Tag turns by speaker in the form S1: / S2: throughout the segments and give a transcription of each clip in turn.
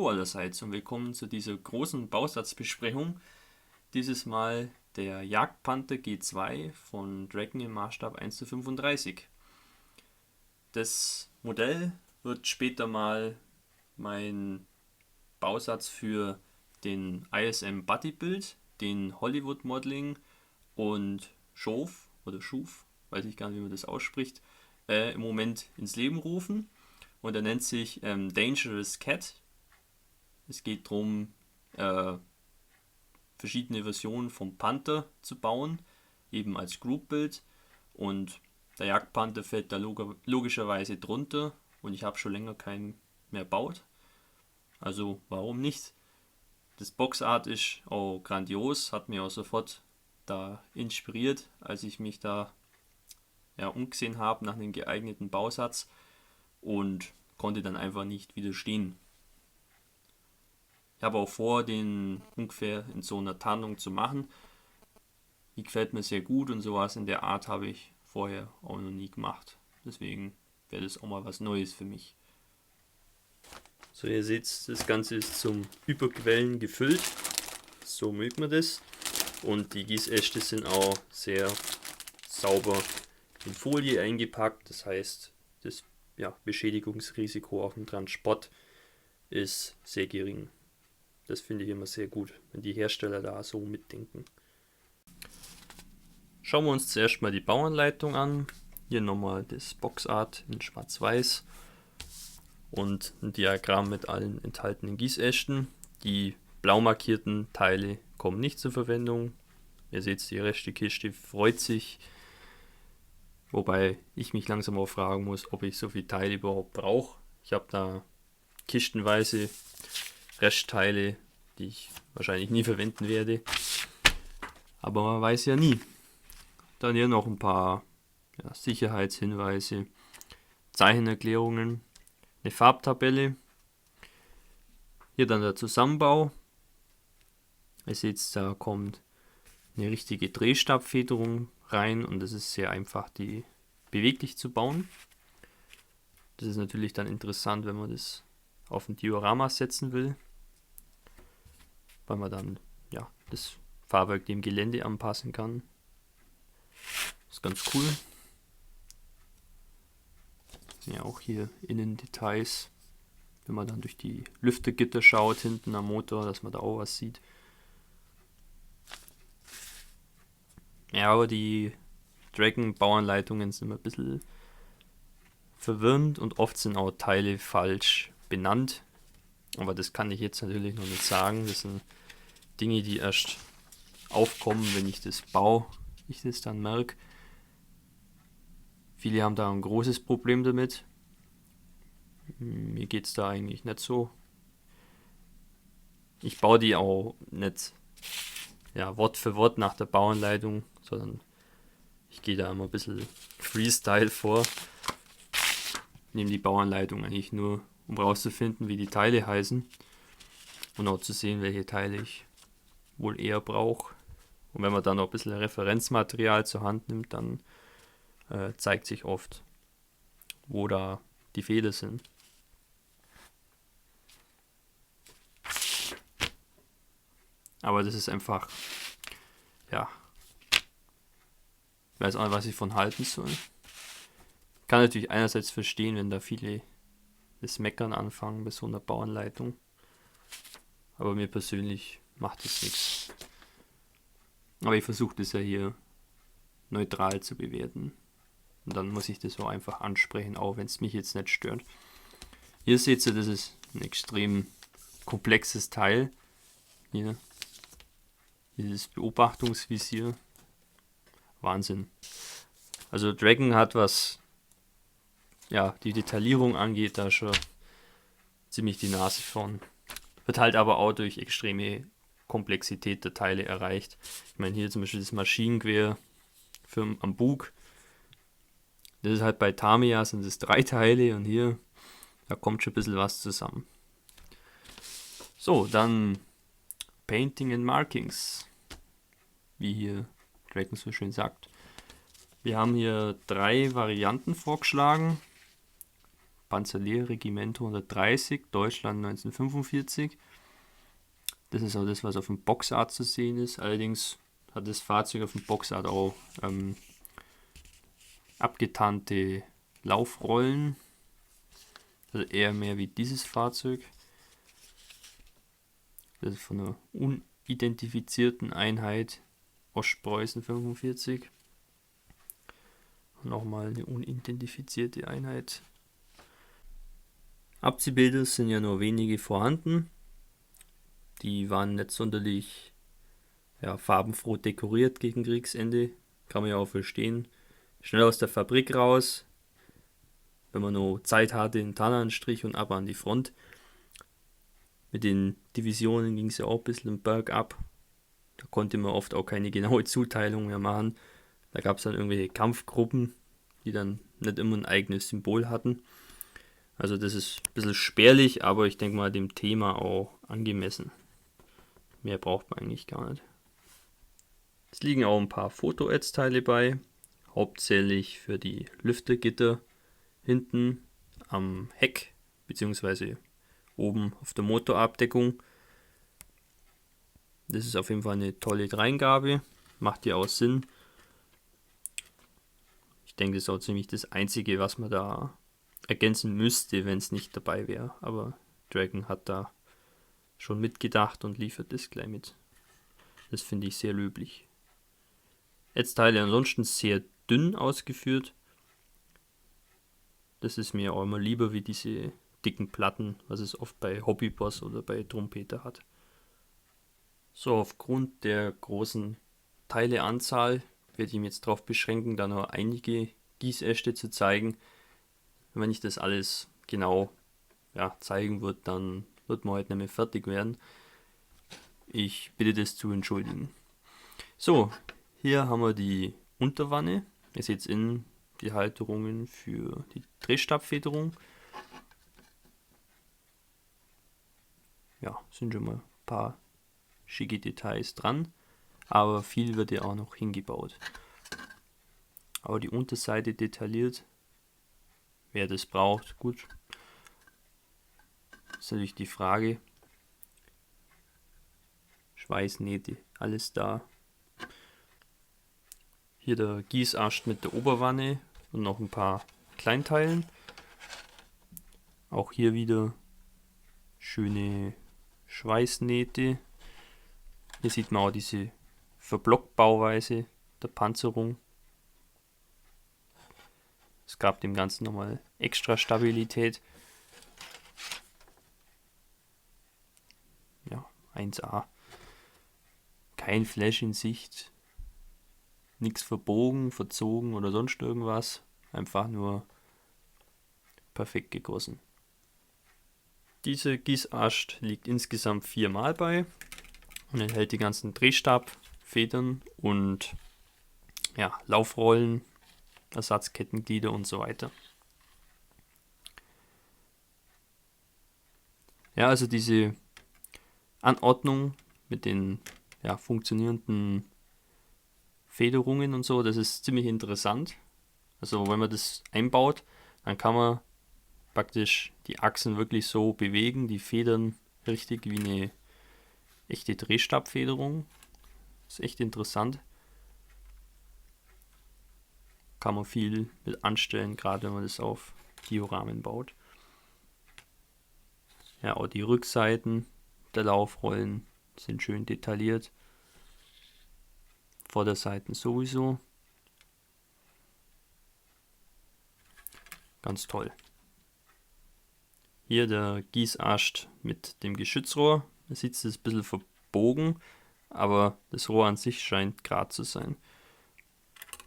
S1: Hallo allerseits und willkommen zu dieser großen Bausatzbesprechung. Dieses Mal der Jagdpanther G2 von Dragon im Maßstab 1:35. Das Modell wird später mal mein Bausatz für den ISM Buddy Build, den Hollywood Modeling und Schuf, weiß ich gar nicht, wie man das ausspricht, im Moment ins Leben rufen. Und er nennt sich Dangerous Cat. Es geht darum, verschiedene Versionen vom Panther zu bauen, eben als Group Build. Und der Jagdpanther fällt da logischerweise drunter und ich habe schon länger keinen mehr baut. Also warum nicht? Das Boxart ist auch grandios, hat mich auch sofort da inspiriert, als ich mich da umgesehen habe nach einem geeigneten Bausatz und konnte dann einfach nicht widerstehen. Ich habe auch vor, den ungefähr in so einer Tarnung zu machen. Die gefällt mir sehr gut und sowas in der Art habe ich vorher auch noch nie gemacht. Deswegen wäre das auch mal was Neues für mich. So, ihr seht, das Ganze ist zum Überquellen gefüllt. So mögt man das. Und die Gießäste sind auch sehr sauber in Folie eingepackt. Das heißt, das Beschädigungsrisiko auf dem Transport ist sehr gering. Das finde ich immer sehr gut, wenn die Hersteller da so mitdenken. Schauen wir uns zuerst mal die Bauanleitung an. Hier nochmal das Boxart in Schwarz-Weiß und ein Diagramm mit allen enthaltenen Gießästen. Die blau markierten Teile kommen nicht zur Verwendung. Ihr seht, die Restekiste freut sich. Wobei ich mich langsam auch fragen muss, ob ich so viele Teile überhaupt brauche. Ich habe da kistenweise Restteile, die ich wahrscheinlich nie verwenden werde. Aber man weiß ja nie. Dann hier noch ein paar Sicherheitshinweise, Zeichenerklärungen, eine Farbtabelle. Hier dann der Zusammenbau. Ihr seht, da kommt eine richtige Drehstabfederung rein und es ist sehr einfach, die beweglich zu bauen. Das ist natürlich dann interessant, wenn man das auf ein Diorama setzen will, weil man dann das Fahrwerk dem Gelände anpassen kann. Das ist ganz cool. Ja, auch hier Innendetails, wenn man dann durch die Lüftergitter schaut hinten am Motor, dass man da auch was sieht. Ja, aber die Dragon-Bauanleitungen sind immer ein bisschen verwirrend und oft sind auch Teile falsch benannt. Aber das kann ich jetzt natürlich noch nicht sagen. Das sind Dinge, die erst aufkommen, wenn ich das baue, ich das dann merke. Viele haben da ein großes Problem damit. Mir geht es da eigentlich nicht so. Ich baue die auch nicht Wort für Wort nach der Bauanleitung, sondern ich gehe da immer ein bisschen Freestyle vor. Ich nehme die Bauanleitung eigentlich nur, um rauszufinden, wie die Teile heißen und auch zu sehen, welche Teile ich wohl eher brauche. Und wenn man dann noch ein bisschen Referenzmaterial zur Hand nimmt, dann zeigt sich oft, wo da die Fehler sind. Aber das ist einfach, ich weiß auch nicht, was ich von halten soll. Ich kann natürlich einerseits verstehen, wenn da viele das Meckern anfangen bei so einer Bauanleitung. Aber mir persönlich macht das nichts. Aber ich versuche das ja hier neutral zu bewerten. Und dann muss ich das so einfach ansprechen, auch wenn es mich jetzt nicht stört. Hier seht ihr, das ist ein extrem komplexes Teil. Hier dieses Beobachtungsvisier. Wahnsinn. Also Dragon hat, was die Detaillierung angeht, da schon ziemlich die Nase vorn. Wird halt aber auch durch extreme Komplexität der Teile erreicht. Ich meine hier zum Beispiel das Maschinengewehr am Bug. Das ist halt bei Tamiya sind es 3 Teile und hier, da kommt schon ein bisschen was zusammen. So, dann Painting and Markings, wie hier Dragon so schön sagt. Wir haben hier 3 Varianten vorgeschlagen. Panzerlehrregiment 130, Deutschland 1945. Das ist auch das, was auf dem Boxart zu sehen ist. Allerdings hat das Fahrzeug auf dem Boxart auch abgetarnte Laufrollen. Also eher mehr wie dieses Fahrzeug. Das ist von einer unidentifizierten Einheit Ostpreußen 45. Nochmal eine unidentifizierte Einheit. Abziehbilder sind ja nur wenige vorhanden. Die waren nicht sonderlich farbenfroh dekoriert gegen Kriegsende. Kann man ja auch verstehen. Schnell aus der Fabrik raus. Wenn man noch Zeit hatte, einen Tarnanstrich und ab an die Front. Mit den Divisionen ging es ja auch ein bisschen bergab. Da konnte man oft auch keine genaue Zuteilung mehr machen. Da gab es dann irgendwelche Kampfgruppen, die dann nicht immer ein eigenes Symbol hatten. Also das ist ein bisschen spärlich, aber ich denke mal dem Thema auch angemessen. Mehr braucht man eigentlich gar nicht. Es liegen auch ein paar Foto-Ads-Teile bei, hauptsächlich für die Lüftergitter hinten am Heck bzw. oben auf der Motorabdeckung. Das ist auf jeden Fall eine tolle Dreingabe, macht ja auch Sinn. Ich denke, das ist auch ziemlich das Einzige, was man da ergänzen müsste, wenn es nicht dabei wäre. Aber Dragon hat da schon mitgedacht und liefert das gleich mit. Das finde ich sehr löblich. Netzteile ansonsten sehr dünn ausgeführt. Das ist mir auch immer lieber wie diese dicken Platten, was es oft bei Hobbyboss oder bei Trompeter hat. So, aufgrund der großen Teileanzahl werde ich mich jetzt darauf beschränken, da noch einige Gießäste zu zeigen. Wenn ich das alles genau zeigen würde, dann wird man heute nicht mehr fertig werden. Ich bitte das zu entschuldigen. So, hier haben wir die Unterwanne. Ihr seht innen die Halterungen für die Drehstabfederung. Ja, sind schon mal ein paar schicke Details dran, aber viel wird ja auch noch hingebaut. Aber die Unterseite detailliert, wer das braucht, gut. Das ist natürlich die Frage. Schweißnähte, alles da. Hier der Gießast mit der Oberwanne und noch ein paar Kleinteilen. Auch hier wieder schöne Schweißnähte. Hier sieht man auch diese Verblockbauweise der Panzerung. Es gab dem Ganzen nochmal extra Stabilität. Ja, 1A. Kein Flash in Sicht. Nichts verbogen, verzogen oder sonst irgendwas. Einfach nur perfekt gegossen. Dieser Gießast liegt insgesamt 4 Mal bei und enthält die ganzen Drehstabfedern und Laufrollen, Ersatzkettenglieder und so weiter. Ja, also diese Anordnung mit den funktionierenden Federungen und so, das ist ziemlich interessant. Also wenn man das einbaut, dann kann man praktisch die Achsen wirklich so bewegen, die Federn richtig wie eine echte Drehstabfederung. Ist echt interessant. Kann man viel mit anstellen, gerade wenn man das auf Dioramen baut. Ja, auch die Rückseiten der Laufrollen sind schön detailliert. Vorderseiten sowieso. Ganz toll. Hier der Gießast mit dem Geschützrohr. Da sieht es ein bisschen verbogen, aber das Rohr an sich scheint gerade zu sein.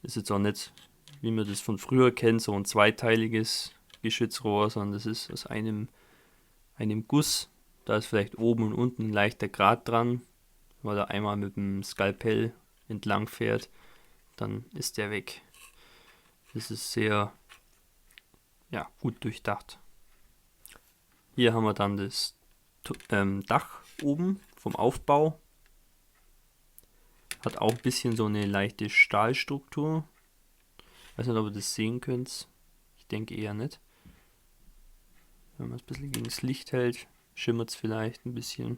S1: Ist jetzt auch nicht, wie man das von früher kennt, so ein zweiteiliges Geschützrohr, sondern das ist aus einem Guss. Da ist vielleicht oben und unten ein leichter Grat dran, weil er einmal mit dem Skalpell entlang fährt, dann ist der weg. Das ist sehr gut durchdacht. Hier haben wir dann das Dach oben vom Aufbau. Hat auch ein bisschen so eine leichte Stahlstruktur. Ich weiß nicht, ob ihr das sehen könnt. Ich denke eher nicht. wenn man es ein bisschen gegen das Licht hält, schimmert es vielleicht ein bisschen.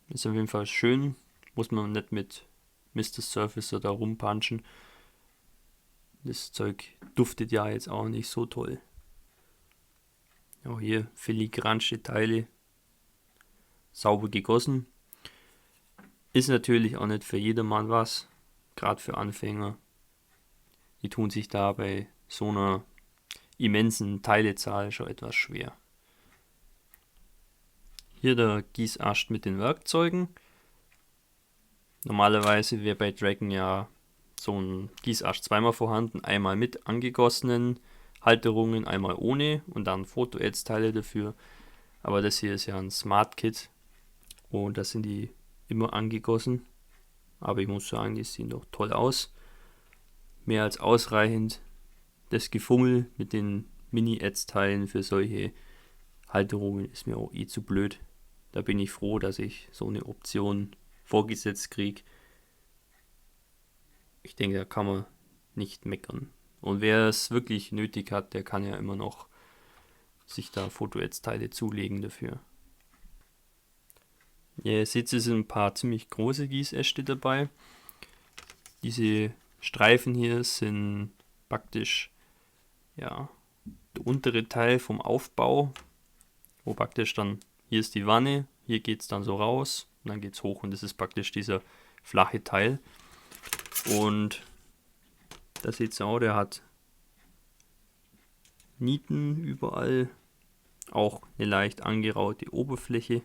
S1: Ist auf jeden Fall schön, muss man nicht mit Mr. Surfacer da rumpanschen. Das Zeug duftet ja jetzt auch nicht so toll. Auch hier filigransche Teile, sauber gegossen. Ist natürlich auch nicht für jedermann was, gerade für Anfänger. Die tun sich da bei so einer immensen Teilezahl schon etwas schwer. Hier der Gießast mit den Werkzeugen. Normalerweise wäre bei Dragon ja so ein Gießast zweimal vorhanden, einmal mit angegossenen Halterungen, einmal ohne und dann Foto-Edge-Teile dafür. Aber das hier ist ja ein Smart Kit und da sind die immer angegossen. Aber ich muss sagen, die sehen doch toll aus. Mehr als ausreichend. Das Gefummel mit den Mini-Edge-Teilen für solche Halterungen ist mir auch zu blöd. Da bin ich froh, dass ich so eine Option vorgesetzt kriege. Ich denke, da kann man nicht meckern. Und wer es wirklich nötig hat, der kann ja immer noch sich da Foto-Edge-Teile zulegen dafür. Ja, ihr seht, es sind ein paar ziemlich große Gießäste dabei. Diese Streifen hier sind praktisch ja, der untere Teil vom Aufbau, wo praktisch dann, hier ist die Wanne, hier geht es dann so raus und dann geht es hoch und das ist praktisch dieser flache Teil. Und da seht ihr auch, der hat Nieten überall, auch eine leicht angeraute Oberfläche.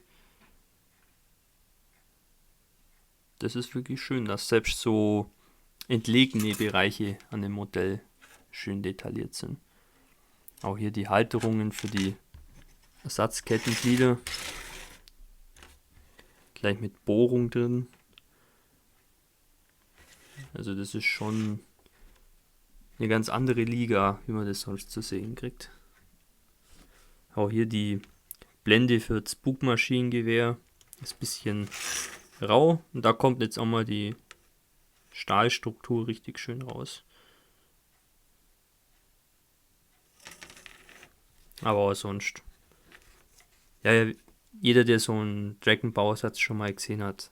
S1: Das ist wirklich schön, dass selbst so entlegene Bereiche an dem Modell schön detailliert sind. Auch hier die Halterungen für die Ersatzkettenglieder. Gleich mit Bohrung drin. Also das ist schon eine ganz andere Liga, wie man das sonst zu sehen kriegt. Auch hier die Blende für das Bugmaschinengewehr. Ist ein bisschen rau. Und da kommt jetzt auch mal die Stahlstruktur richtig schön raus. Aber auch sonst. Ja, jeder, der so einen Dragon-Bausatz schon mal gesehen hat,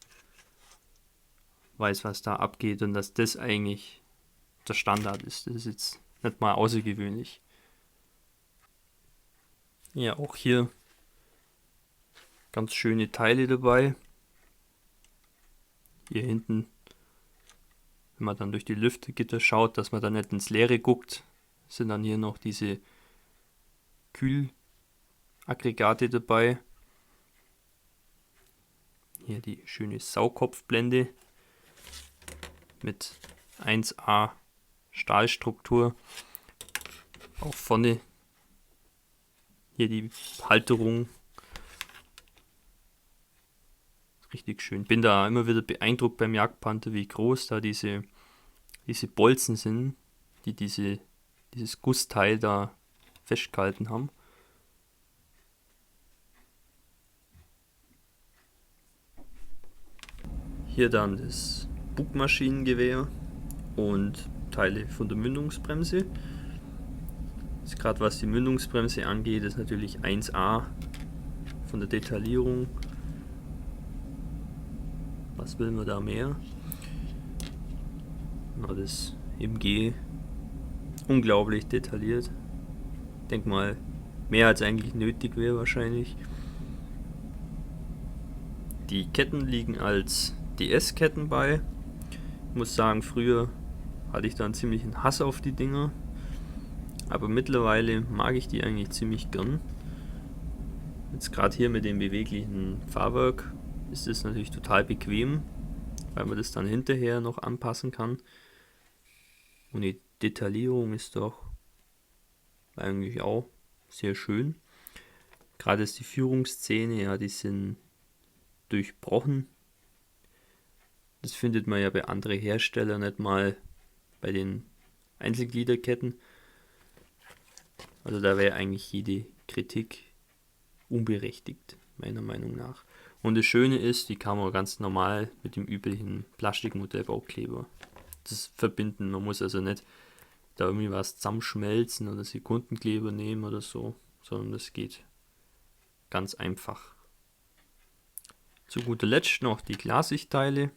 S1: weiß, was da abgeht und dass das eigentlich der Standard ist. Das ist jetzt nicht mal außergewöhnlich. Ja, auch hier ganz schöne Teile dabei. Hier hinten, wenn man dann durch die Lüftergitter schaut, dass man dann nicht ins Leere guckt, sind dann hier noch diese Kühlaggregate dabei. Hier die schöne Saugkopfblende mit 1A Stahlstruktur. Auch vorne hier die Halterung. Richtig schön. Bin da immer wieder beeindruckt beim Jagdpanther, wie groß da diese Bolzen sind, die dieses Gussteil da festgehalten haben. Hier dann das Bugmaschinengewehr und Teile von der Mündungsbremse. Gerade was die Mündungsbremse angeht, ist natürlich 1A von der Detaillierung. Was will man da mehr? Na, das MG unglaublich detailliert. Ich denke mal, mehr als eigentlich nötig wäre wahrscheinlich. Die Ketten liegen als DS-Ketten bei. Ich muss sagen, früher hatte ich da einen ziemlichen Hass auf die Dinger. Aber mittlerweile mag ich die eigentlich ziemlich gern. Jetzt gerade hier mit dem beweglichen Fahrwerk ist es natürlich total bequem, weil man das dann hinterher noch anpassen kann. Und die Detaillierung ist doch eigentlich auch sehr schön. Gerade ist die Führungsszene, ja, die sind durchbrochen. Das findet man ja bei anderen Herstellern nicht mal bei den Einzelgliederketten. Also da wäre eigentlich jede Kritik unberechtigt, meiner Meinung nach. Und das Schöne ist, die kann man ganz normal mit dem üblichen Plastikmodellbaukleber das verbinden. Man muss also nicht da irgendwie was zusammenschmelzen oder Sekundenkleber nehmen oder so, sondern das geht ganz einfach. Zu guter Letzt noch die Klarsichtteile.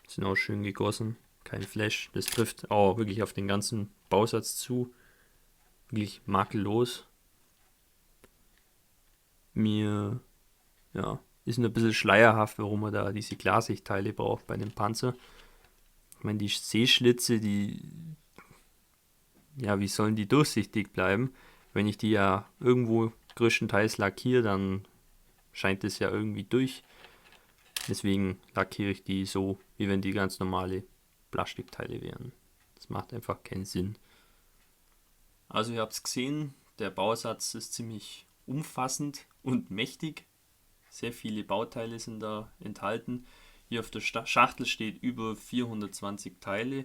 S1: Sind auch schön gegossen, kein Flash. Das trifft auch wirklich auf den ganzen Bausatz zu. Wirklich makellos. Mir ist ein bisschen schleierhaft, warum man da diese Klarsichtteile braucht bei dem Panzer. Ich meine, die Sehschlitze, wie sollen die durchsichtig bleiben? Wenn ich die ja irgendwo größtenteils lackiere, dann scheint es ja irgendwie durch. Deswegen lackiere ich die so, wie wenn die ganz normale Plastikteile wären. Das macht einfach keinen Sinn. Also ihr habt es gesehen, der Bausatz ist ziemlich umfassend und mächtig. Sehr viele Bauteile sind da enthalten. Hier auf der Schachtel steht über 420 Teile.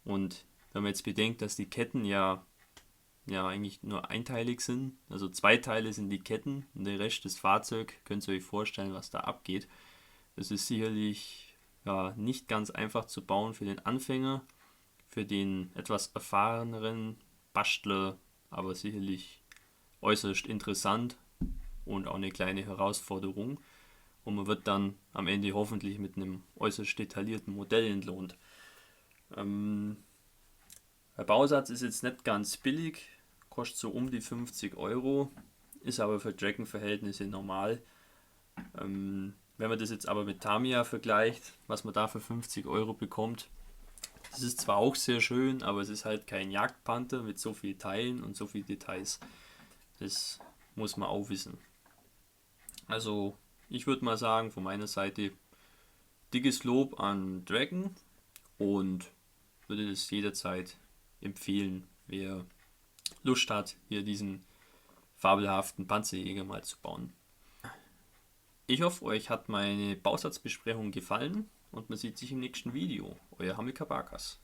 S1: Und wenn man jetzt bedenkt, dass die Ketten ja eigentlich nur einteilig sind, also 2 Teile sind die Ketten und der Rest des Fahrzeugs, könnt ihr euch vorstellen, was da abgeht. Das ist sicherlich nicht ganz einfach zu bauen für den Anfänger, für den etwas erfahreneren Bastler, aber sicherlich äußerst interessant und auch eine kleine Herausforderung. Und man wird dann am Ende hoffentlich mit einem äußerst detaillierten Modell entlohnt. Der Bausatz ist jetzt nicht ganz billig, kostet so um die 50 Euro, ist aber für Dragon-Verhältnisse normal. Wenn man das jetzt aber mit Tamiya vergleicht, was man da für 50 Euro bekommt, das ist zwar auch sehr schön, aber es ist halt kein Jagdpanther mit so vielen Teilen und so vielen Details. Das muss man auch wissen. Also ich würde mal sagen, von meiner Seite dickes Lob an Dragon und würde das jederzeit empfehlen, wer Lust hat, hier diesen fabelhaften Panzerjäger mal zu bauen. Ich hoffe, euch hat meine Bausatzbesprechung gefallen und man sieht sich im nächsten Video. Euer Hamilcar Barkas.